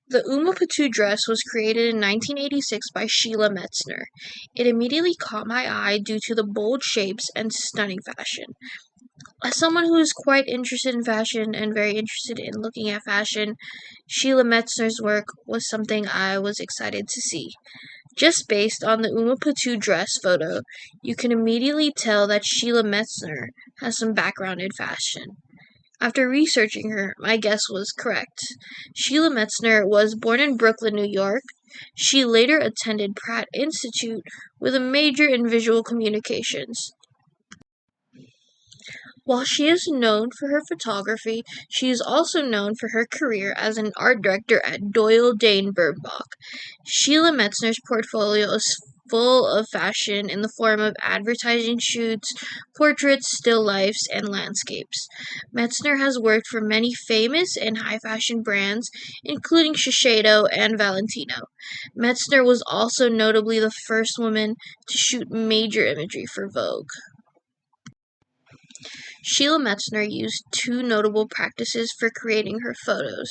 The Uma Patou dress was created in 1986 by Sheila Metzner. It immediately caught my eye due to the bold shapes and stunning fashion. As someone who is quite interested in fashion and very interested in looking at fashion, Sheila Metzner's work was something I was excited to see. Just based on the Uma Patou dress photo, you can immediately tell that Sheila Metzner has some background in fashion. After researching her, my guess was correct. Sheila Metzner was born in Brooklyn, New York. She later attended Pratt Institute with a major in visual communications. While she is known for her photography, she is also known for her career as an art director at Doyle Dane Bernbach. Sheila Metzner's portfolio is full of fashion in the form of advertising shoots, portraits, still lifes, and landscapes. Metzner has worked for many famous and high fashion brands, including Shiseido and Valentino. Metzner was also notably the first woman to shoot major imagery for Vogue. Sheila Metzner used two notable practices for creating her photos.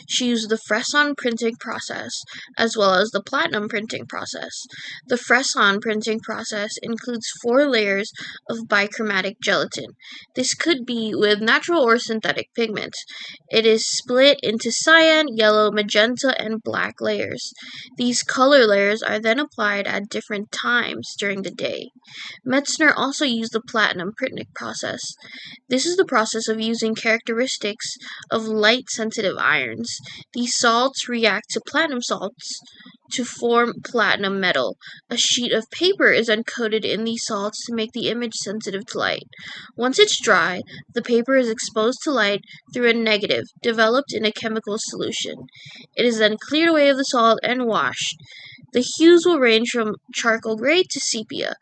She used the Fresson printing process as well as the platinum printing process. The Fresson printing process includes 4 layers of bichromatic gelatin. This could be with natural or synthetic pigment. It is split into cyan, yellow, magenta, and black layers. These color layers are then applied at different times during the day. Metzner also used the platinum printing process. This is the process of using characteristics of light-sensitive irons. These salts react to platinum salts to form platinum metal. A sheet of paper is uncoated in these salts to make the image sensitive to light. Once it's dry, the paper is exposed to light through a negative developed in a chemical solution. It is then cleared away of the salt and washed. The hues will range from charcoal gray to sepia.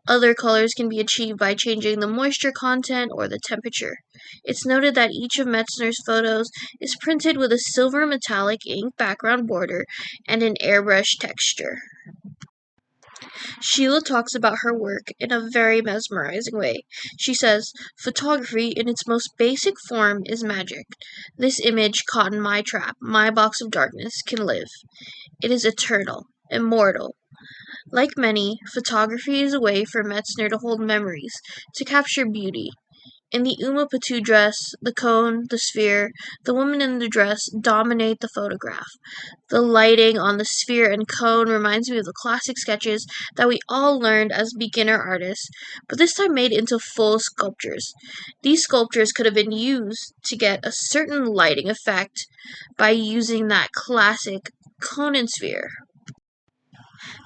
Other colors can be achieved by changing the moisture content or the temperature. It's noted that each of Metzner's photos is printed with a silver metallic ink background border and an airbrush texture. Sheila talks about her work in a very mesmerizing way. She says, "Photography, in its most basic form, is magic. This image caught in my trap, my box of darkness, can live. It is eternal, immortal." Like many, photography is a way for Metzner to hold memories, to capture beauty. In the Uma Patou dress, the cone, the sphere, the woman in the dress dominate the photograph. The lighting on the sphere and cone reminds me of the classic sketches that we all learned as beginner artists, but this time made into full sculptures. These sculptures could have been used to get a certain lighting effect by using that classic cone and sphere.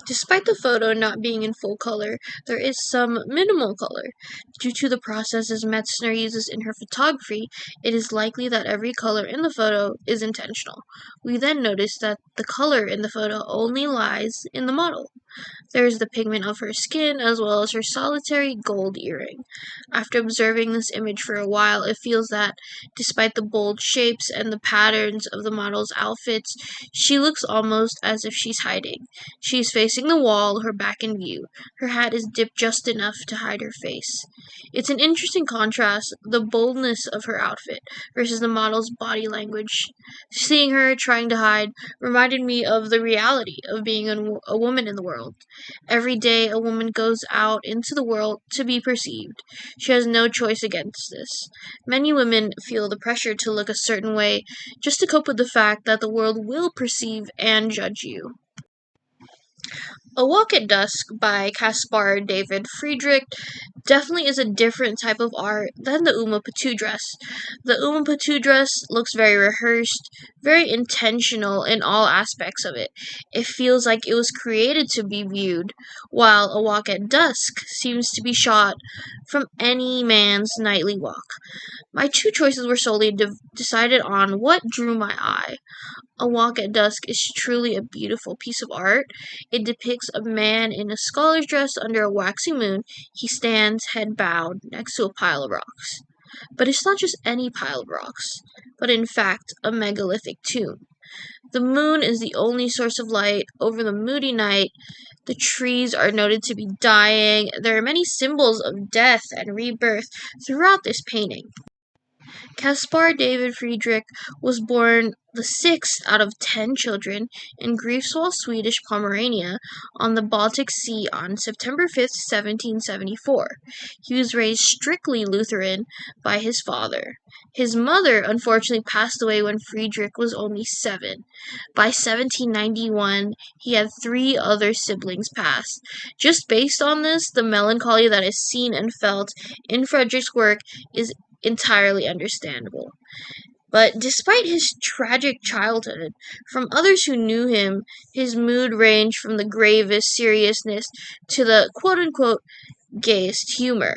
Despite the photo not being in full color, there is some minimal color. Due to the processes Metzner uses in her photography, it is likely that every color in the photo is intentional. We then notice that the color in the photo only lies in the model. There is the pigment of her skin as well as her solitary gold earring. After observing this image for a while, it feels that, despite the bold shapes and the patterns of the model's outfits, she looks almost as if she's hiding. She is facing the wall, her back in view. Her hat is dipped just enough to hide her face. It's an interesting contrast, the boldness of her outfit versus the model's body language. Seeing her trying to hide reminded me of the reality of being a woman in the world. Every day, a woman goes out into the world to be perceived. She has no choice against this. Many women feel the pressure to look a certain way just to cope with the fact that the world will perceive and judge you. A Walk at Dusk by Caspar David Friedrich definitely is a different type of art than the Uma Patou dress. The Uma Patou dress looks very rehearsed, very intentional in all aspects of it. It feels like it was created to be viewed, while A Walk at Dusk seems to be shot from any man's nightly walk. My two choices were solely decided on what drew my eye. A Walk at Dusk is truly a beautiful piece of art. It depicts a man in a scholar's dress under a waxing moon. He stands, head bowed, next to a pile of rocks. But it's not just any pile of rocks, but in fact a megalithic tomb. The moon is the only source of light over the moody night. The trees are noted to be dying. There are many symbols of death and rebirth throughout this painting. Caspar David Friedrich was born the sixth out of 10 children in Greifswald, Swedish Pomerania, on the Baltic Sea on September 5th, 1774. He was raised strictly Lutheran by his father. His mother unfortunately passed away when Friedrich was only 7. By 1791, he had 3 other siblings pass. Just based on this, the melancholy that is seen and felt in Friedrich's work is entirely understandable. But despite his tragic childhood, from others who knew him, his mood ranged from the gravest seriousness to the quote-unquote gayest humor.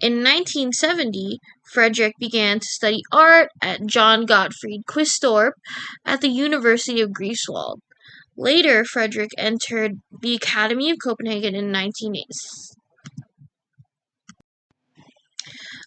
In 1970, Friedrich began to study art at John Gottfried Quistorp at the University of Greifswald. Later, Friedrich entered the Academy of Copenhagen in 1980.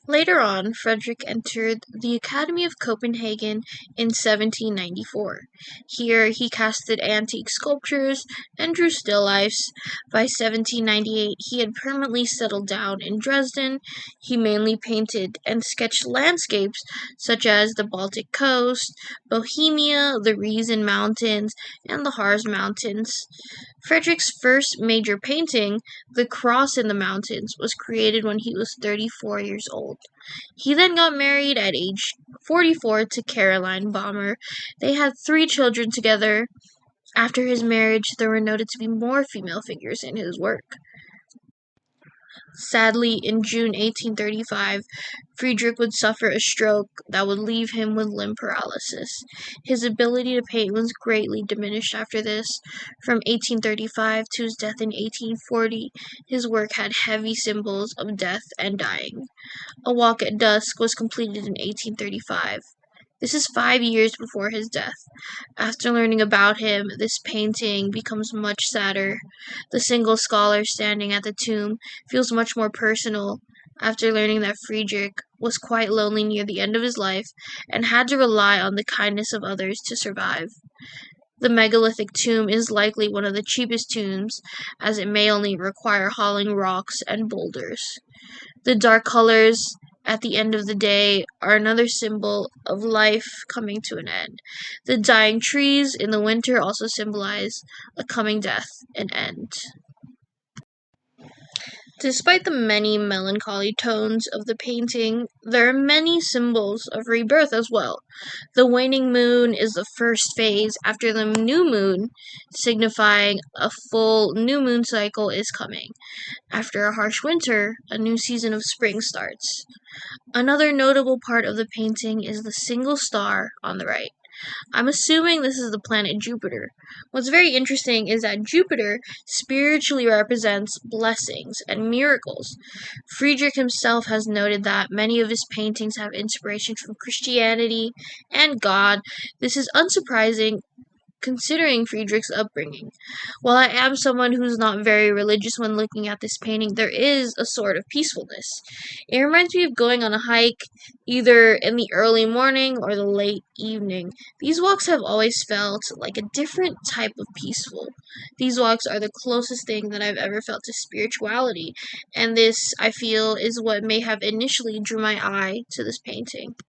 Later on, Friedrich entered the Academy of Copenhagen in 1794. Here, he casted antique sculptures and drew still lifes. By 1798, he had permanently settled down in Dresden. He mainly painted and sketched landscapes such as the Baltic coast, Bohemia, the Riesen Mountains, and the Harz Mountains. Friedrich's first major painting, The Cross in the Mountains, was created when he was 34 years old. He then got married at age 44 to Caroline Baumer. They had 3 children together. After his marriage, there were noted to be more female figures in his work. Sadly, in June 1835, Friedrich would suffer a stroke that would leave him with limb paralysis. His ability to paint was greatly diminished after this. From 1835 to his death in 1840, his work had heavy symbols of death and dying. A Walk at Dusk was completed in 1835. This is 5 years before his death. After learning about him, this painting becomes much sadder. The single scholar standing at the tomb feels much more personal after learning that Friedrich was quite lonely near the end of his life and had to rely on the kindness of others to survive. The megalithic tomb is likely one of the cheapest tombs, as it may only require hauling rocks and boulders. The dark colors at the end of the day are another symbol of life coming to an end. The dying trees in the winter also symbolize a coming death and end. Despite the many melancholy tones of the painting, there are many symbols of rebirth as well. The waning moon is the first phase after the new moon, signifying a full new moon cycle is coming. After a harsh winter, a new season of spring starts. Another notable part of the painting is the single star on the right. I'm assuming this is the planet Jupiter. What's very interesting is that Jupiter spiritually represents blessings and miracles. Friedrich himself has noted that many of his paintings have inspiration from Christianity and God. This is unsurprising considering Friedrich's upbringing. While I am someone who's not very religious when looking at this painting, there is a sort of peacefulness. It reminds me of going on a hike, either in the early morning or the late evening. These walks have always felt like a different type of peaceful. These walks are the closest thing that I've ever felt to spirituality, and this, I feel, is what may have initially drew my eye to this painting.